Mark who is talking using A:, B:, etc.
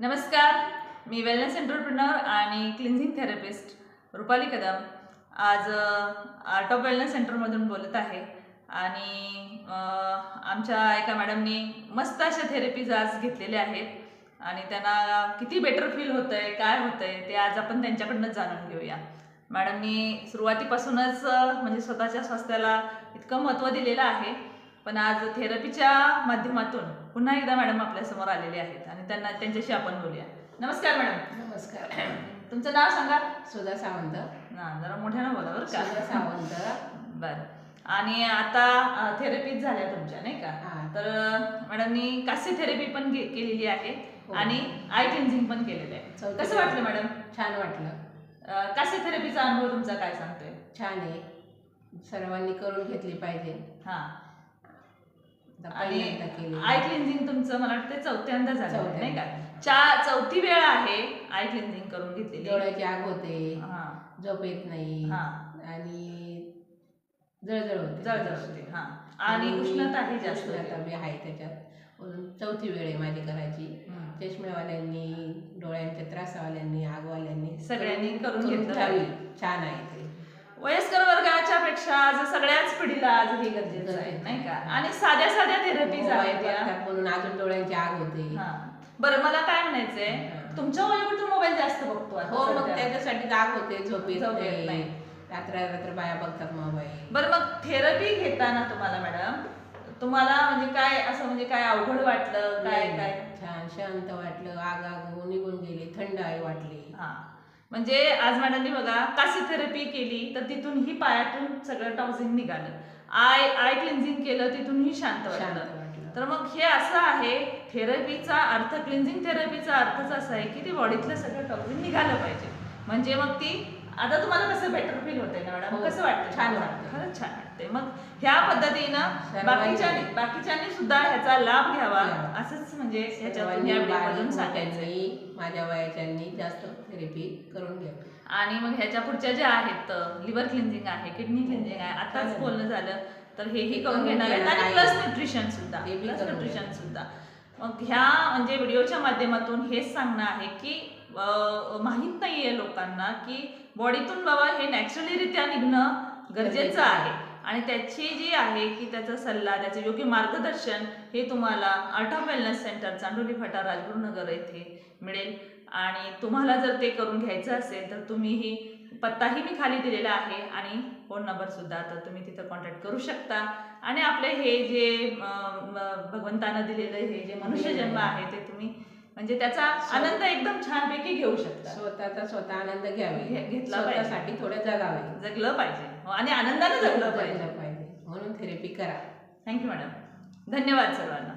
A: नमस्कार, मी wellness entrepreneur आणि cleansing therapist Rupali Kadam आज आर्ट ऑफ वेलनेस सेंटरमधून बोलत आहे. आणि आमच्या एका मॅडमनी मस्त अशा थेरपीज आज घेतलेल्या आहेत आणि त्यांना किती बेटर फील होतं आहे, काय होतं आहे ते आज आपण त्यांच्याकडूनच जाणून घेऊया. मॅडमनी सुरुवातीपासूनच म्हणजे स्वतःच्या स्वास्थ्याला इतकं महत्त्व दिलेलं आहे, पण आज थेरपीच्या माध्यमातून पुन्हा एकदा मॅडम आपल्यासमोर आलेले आहेत आणि त्यांच्याशी आपण बोलूया. नमस्कार मॅडम.
B: नमस्कार.
A: तुमचं नाव सांगा.
B: सुधा सावंत.
A: जरा मोठ्यानं बोला बरं का.
B: सुधा सावंत.
A: बरं. आणि आता थेरपीज झाल्या तुमच्या नाही का. तर मॅडमनी कास्य थेरपी पण केलेली आहे आणि आय क्लिन्झिंग पण केलेलं आहे. कसं वाटलं मॅडम?
B: छान वाटलं.
A: कास्य थेरपीचा अनुभव तुमचा काय सांगतोय?
B: छान आहे, सर्वांनी करून घेतली पाहिजे.
A: आणि आय क्लिन्झिंग तुमचं मला वाटतं चौथ्यांदा झालं नाही का. चौथी वेळ आहे आय क्लिन्झिंग करून घेतलेली.
B: डोळ्याची आग होते, झोप येत नाही आणि जळजळ होते.
A: आणि उष्णताही जास्त
B: आहे त्याच्यात. म्हणून चौथी वेळ आहे माझी करायची. चष्मेवाल्यांनी, डोळ्यांच्या त्रासवाल्यांनी, आगवाल्यांनी
A: सगळ्यांनी करून घेतली.
B: छान आहे ते.
A: वयस्कर वर्गाच्या पेक्षा आज सगळ्याच पिढीला आज हे गरजेचं आहे नाही का. आणि साध्या साध्या थेरपीज आहेत
B: म्हणून अजून डोळ्यांची आग होते.
A: बरं, मला काय म्हणायचंय, तुमच्या वयोगट मोबाईल जास्त बघतो.
B: हो, मग त्याच्यासाठी आग होते, झोप येत नाही. रात्र बाया बघतात मोबाईल.
A: बरं, मग थेरपी घेताना तुम्हाला मॅडम म्हणजे काय असं म्हणजे काय अवघड वाटलं? काय
B: छान शांत वाटलं. आग निघून गेली, थंड आहे वाटली.
A: म्हणजे आज मॅडमनी बघा कास्य थेरपी केली तर तिथूनही पायातून सगळं टॉक्सिन निघालं. आय क्लिन्झिंग केलं तिथूनही शांत वाटलं. तर मग हे असं आहे, थेरपीचा अर्थ, क्लिन्झिंग थेरपीचा अर्थच असा आहे की ती बॉडीतलं सगळं टॉक्सिन निघालं पाहिजे. म्हणजे मग ती आता तुम्हाला कसं बेटर फील होतंय ना मॅडम? कसं वाटतं?
B: छान वाटतं,
A: खरंच छान वाटते. मग ह्या पद्धतीनं बाकीच्यांनी सुद्धा ह्याचा लाभ घ्यावा असंच म्हणजे ह्याच्यातून या व्हिडिओमधून सांगायचं.
B: माझ्या वयाच्यांनी जास्त थेरपी करून घ्या.
A: आणि मग ह्याच्या पुढच्या ज्या आहेत, लिव्हर क्लिन्झिंग आहे, किडनी क्लिन्झिंग आहे, आताच बोलणं झालं तर हेही करून घेणार आहेत. आणि प्लस न्यूट्रिशन सुद्धा. मग ह्या म्हणजे व्हिडिओच्या माध्यमातून हेच सांगणं आहे की माहीत नाहीये लोकांना की बॉडीतून बाबा हे नॅचरलीरित्या निघणं गरजेचं आहे. आणि त्याची जी आहे की त्याचा सल्ला, त्याचं योग्य मार्गदर्शन हे तुम्हाला art of wellness centre, Chandoli फाटा, राजगुरुनगर येथे मिळेल. आणि तुम्हाला जर ते करून घ्यायचं असेल तर तुम्हीही पत्ताही मी खाली दिलेला आहे आणि फोन नंबर सुद्धा, तर तुम्ही तिथं कॉन्टॅक्ट करू शकता. आणि आपले हे जे भगवंतानं दिलेलं हे जे मनुष्यजन्म आहे ते तुम्ही म्हणजे त्याचा आनंद एकदम छानपैकी घेऊ शकता.
B: स्वतः आनंद
A: घेतला पाहिजे.
B: थोडं
A: जगलं पाहिजे आणि आनंदाने जगलं पाहिजे.
B: म्हणून थेरपी करा.
A: Thank you madam. धन्यवाद सर्वांना.